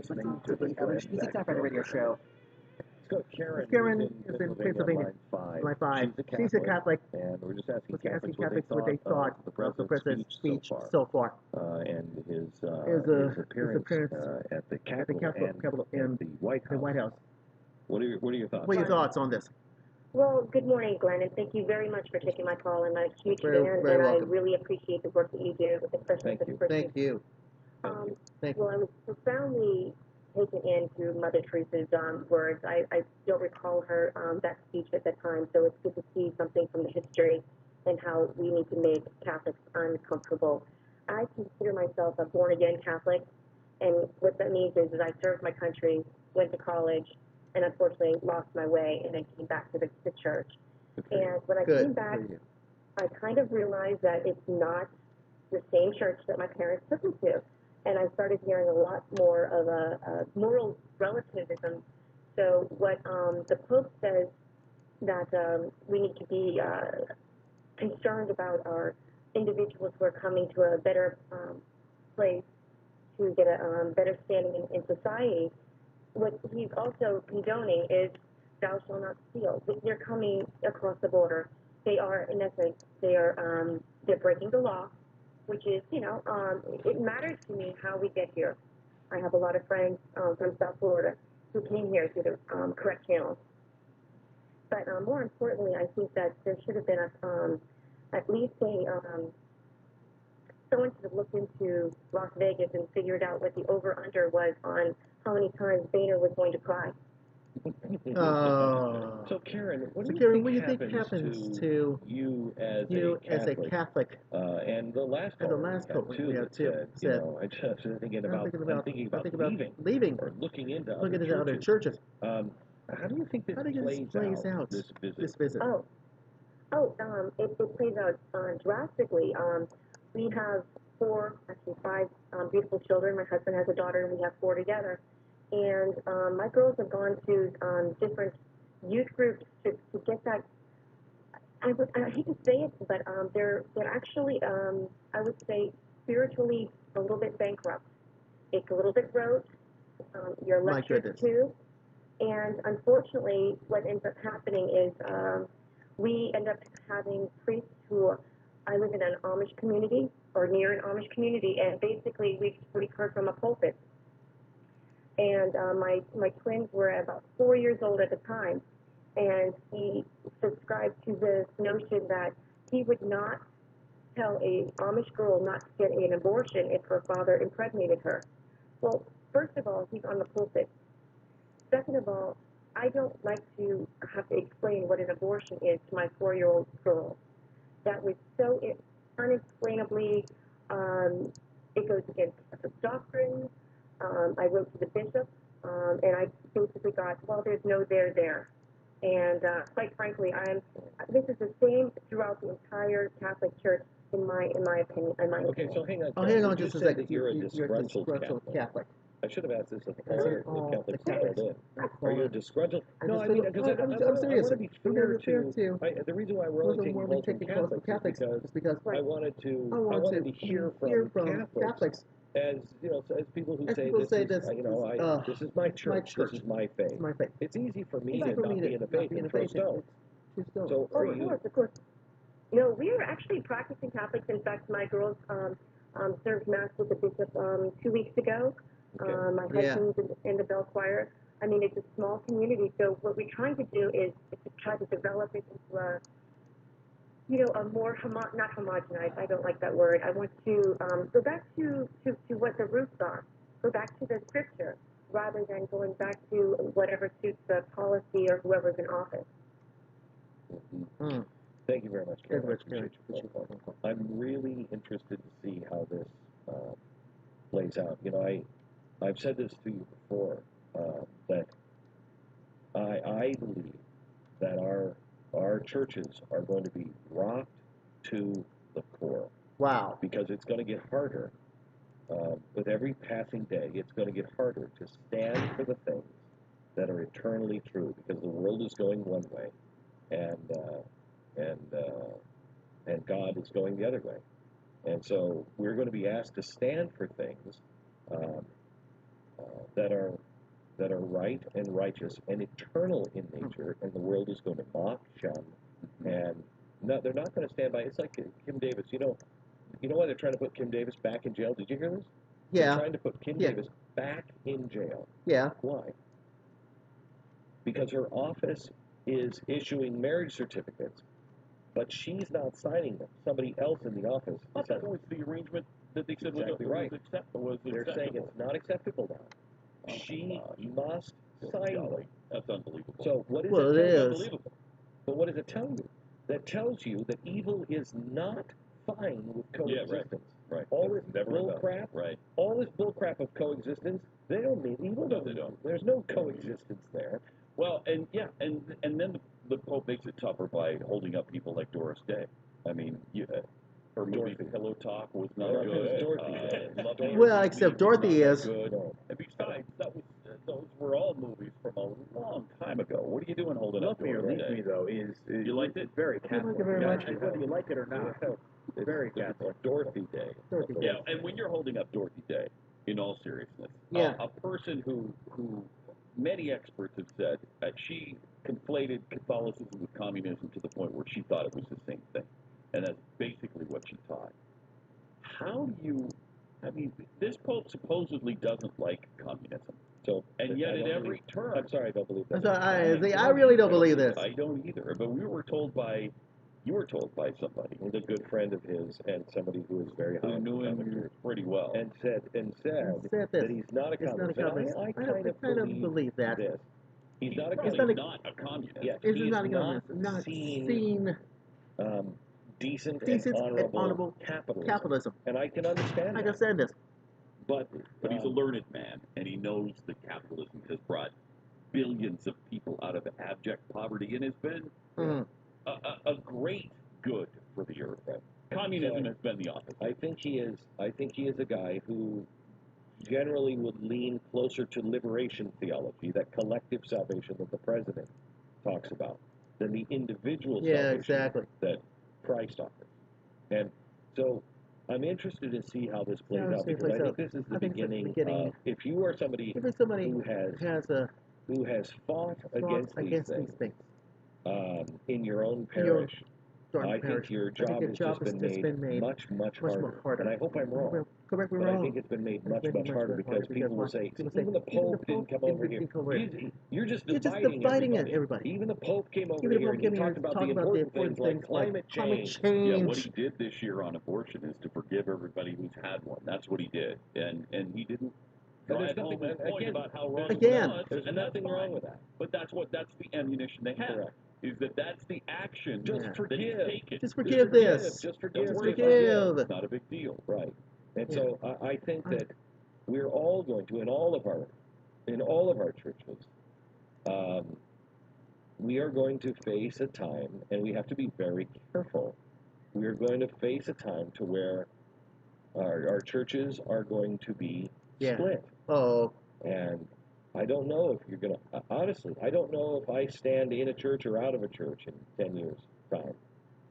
listening to the LHMusicTime radio show. So Karen, Karen is in Pennsylvania, line 5. She's a Catholic. And we're just asking Catholics what they thought of the president's speech so far. And his appearance at the at the Capitol and the White House. What are your thoughts? What are your thoughts on this? Well, good morning, Glenn, and thank you very much for taking my call. I'm a huge fan, very and welcome. I really appreciate the work that you do, especially for the Christians. Thank you. Well, I was profoundly taken in through Mother Teresa's words. I don't recall her that speech at that time, so it's good to see something from the history and how we need to make Catholics uncomfortable. I consider myself a born-again Catholic, and what that means is I served my country, went to college, and unfortunately lost my way, and then came back to the church. And when I came back, I kind of realized that it's not the same church that my parents took me to. And I started hearing a lot more of a moral relativism. So what the Pope says that we need to be concerned about our individuals who are coming to a better place to get a better standing in society. What he's also condoning is thou shalt not steal. They're coming across the border. They are, in essence, they're breaking the law, which is, it matters to me how we get here. I have a lot of friends from South Florida who came here through the correct channels. But more importantly, I think that there should have been at least someone should have looked into Las Vegas and figured out what the over-under was on how many times Boehner was going to cry. So Karen, what do you think happens to you as a Catholic? And the last Pope we had too said, I'm thinking about leaving or looking into other churches. How do you think this plays out? This visit? It plays out drastically. We have five beautiful children. My husband has a daughter, and we have 4 together. And my girls have gone to different youth groups to get that. I hate to say it, but they're actually, I would say, spiritually a little bit bankrupt. It's a little bit rote. Your lectures too. And unfortunately, what ends up happening is we end up having priests who, I live in an Amish community or near an Amish community, and basically we heard from a pulpit. And my twins were about 4 years old at the time, and he subscribed to this notion that he would not tell a Amish girl not to get an abortion if her father impregnated her. Well, first of all, he's on the pulpit. Second of all, I don't like to have to explain what an abortion is to my 4-year-old girl. That was so unexplainably, it goes against the doctrine. I wrote to the bishop, and I basically got, well, there's no there. And quite frankly, this is the same throughout the entire Catholic Church, in my opinion. Okay, so hang on. Hang on just a second. That you're a disgruntled Catholic. I should have asked this at the Catholics called in. Are you a disgruntled? No, I mean, because I'm serious. I want to be fair to. The reason why we're only taking calls from Catholics is because I wanted to hear from Catholics. As people who say this, this is my church, this is my faith. It's easy for me to not be in the faith and throw stones. So of course. No, we are actually practicing Catholics. In fact, my girls served Mass with the bishop 2 weeks ago. My husband's in the bell choir. I mean, it's a small community, so what we're trying to do is to try to develop it into a more not homogenized. I don't like that word. I want to go back to what the roots are. Go back to the scripture rather than going back to whatever suits the policy or whoever's in office. Mm-hmm. Thank you very much, Karen. I'm really interested to see how this plays out. I've said this to you before, that I believe that our churches are going to be rocked to the core. Wow. Because it's going to get harder. With every passing day, it's going to get harder to stand for the things that are eternally true, because the world is going one way, and God is going the other way. And so we're going to be asked to stand for things that are right and righteous and eternal in nature, and the world is going to mock, shun, and no, they're not going to stand by. It's like Kim Davis. You know why they're trying to put Kim Davis back in jail? Did you hear this? They're trying to put Kim Davis back in jail. Yeah. Why? Because her office is issuing marriage certificates, but she's not signing them. Somebody else in the office. That was the arrangement that they said Exactly right. was acceptable. They're saying it's not acceptable now. She must sign them. That's unbelievable. So what is Well, it? it is. Unbelievable. But what does it tell you? That tells you that evil is not fine with coexistence. Right. All this Never bull about. crap. Right. All this bull crap of coexistence. They don't mean evil. No, they don't. There's no coexistence there. Well, and then the Pope makes it tougher by holding up people like Doris Day. I mean, her movie Dorothy. Pillow Talk was not Dorothy. good. Dorothy. Love You, Well, Leave except Me Dorothy not is. Good. And besides, those were all movies from a long time ago. What are you doing holding Love up Me or Doris Leave Day? Me, though, is You liked it? very I Catholic. like it very Yeah, much. and whether you like it or not, it's very Catholic. Dorothy Day. Dorothy Day. Yeah, and when you're holding up Dorothy Day, in all seriousness, Yeah. a person who many experts have said that she conflated Catholicism with communism to the point where she thought it was the same thing, and that's basically what she taught. How do you? I mean, this Pope supposedly doesn't like communism, and yet at every turn, I'm sorry, I don't believe that. So I really don't believe this. I don't either. But you were told by somebody He's a good friend of his and somebody who is very high who in knew the him commentary. pretty well. And said Said that this. he's not a It's not a communist. And communist. I I kind of believe that. this. He's not a Probably communist. not not a communist. Yeah, This he's is not a communist. not Not seen decent decent and and honorable honorable capitalism. And I can understand I that. understand this. But he's a learned man, and he knows that capitalism has brought billions of people out of abject poverty and has been a great good for the earth. Right. Communism has been the opposite. I think he is a guy who generally would lean closer to liberation theology, that collective salvation that the president talks about, than the individual salvation that Christ offers. And so I'm interested to see how this plays out, because I think this is the beginning of, if you are somebody who has fought against these things in your own parish, I think your job has just been made much harder. And I hope I'm wrong. Correct me But I wrong. think it's been made much harder because people will say, even the Pope didn't come over here. You're just dividing everybody. Even the Pope came over here and he talked about the important things like climate change. Yeah, what he did this year on abortion is to forgive everybody who's had one. That's what he did, and he didn't. And there's drive home nothing his point about how wrong Again, it was, there's and that's nothing wrong with that. But that's the ammunition they have. Correct. Is that's the action. Just forgive. That he's taken. Just forgive this. Just forgive. Don't worry Just about it. forgive. It's not a big deal. Right. And so I think that we're all going to, in all of our churches, we are going to face a time, and we have to be very careful. We are going to face a time to where our churches are going to be split. Oh. And I don't know if you're going to, honestly, I don't know if I stand in a church or out of a church in 10 years' time.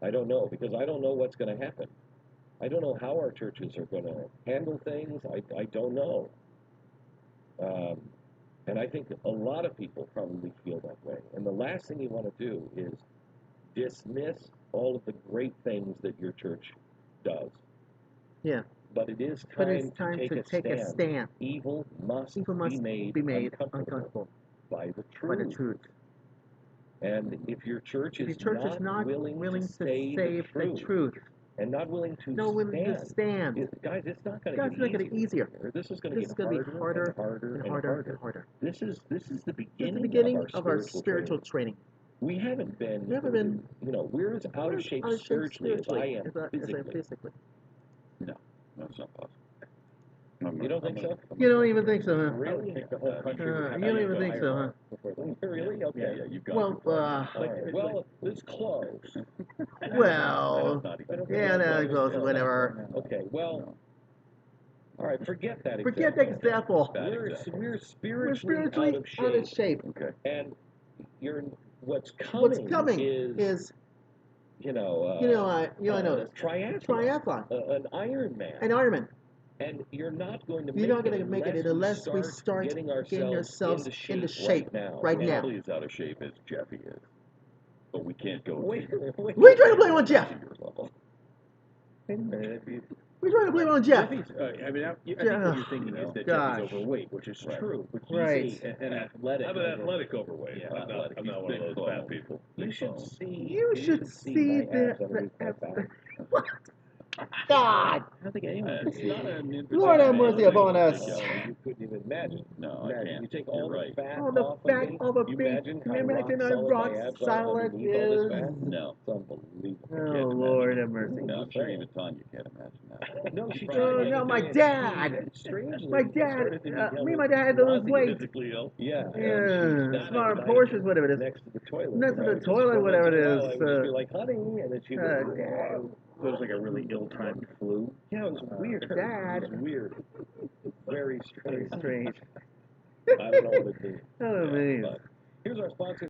I don't know, because I don't know what's going to happen. I don't know how our churches are going to handle things. I don't know. And I think a lot of people probably feel that way. And the last thing you want to do is dismiss all of the great things that your church does. Yeah. But it is time, to take a stand. Evil must be made uncomfortable by the truth. And if your church is not willing to say the truth, and not willing to stand. Guys, it's not going to get easier. This is going to get harder and harder. This is the beginning of our spiritual training. We haven't been, we're as out of shape spiritually as I am physically. No, it's not possible. You don't think so? You don't even think so, huh? Really? You don't even think so, huh? Really? Okay. Yeah, you've got Well, it's close. Well, yeah, no, close, whatever. Okay, well, all right, forget that example. Forget that example. We're We're spiritually out of shape. Okay. And what's coming is I know this. triathlon. An Ironman. An Ironman. And you're not going to You're not going to make it unless we start start getting ourselves into shape right now. now. Probably as out of shape as Jeffy is. But we can't go Wait, We're trying to blame on Jeff. to your level. We're trying to blame on Jeff. Jeffy's, I mean, I think what you're thinking is that Gosh. Jeffy's overweight, which is Right. true. But he's Right. an athletic. I'm an athletic overweight. Yeah, I'm not athletic. one of those fat people. You should see. You should see my abs the underneath my back. what? God. I don't think anyone can It's see not that. an interesting Lord have thing. mercy upon us. You couldn't even imagine. No, I can't. You take You're all the right. fat All the off fat, of me. all the You big. imagine Can how you imagine rock how solid rock my abs are solid underneath all this is? fat? No. It's unbelievable. Oh, Lord have mercy. No, I'm sure even Tanya can't imagine that. No, she Oh, tried. no, my and dad. Strangely, My started dad, to be me and hella my dad had to lose floppy. weight. Physically ill. Yeah. Yeah, smart Porsches, whatever it is. Next to the toilet. Next to the Just toilet, every whatever once it in a is, while, I would just be like, honey, and then she would. Dad. So it was like a really ill-timed flu. Yeah, it was weird. Dad. It was weird. Very Very strange. strange. I don't know what it is. Oh, man. But here's our sponsor.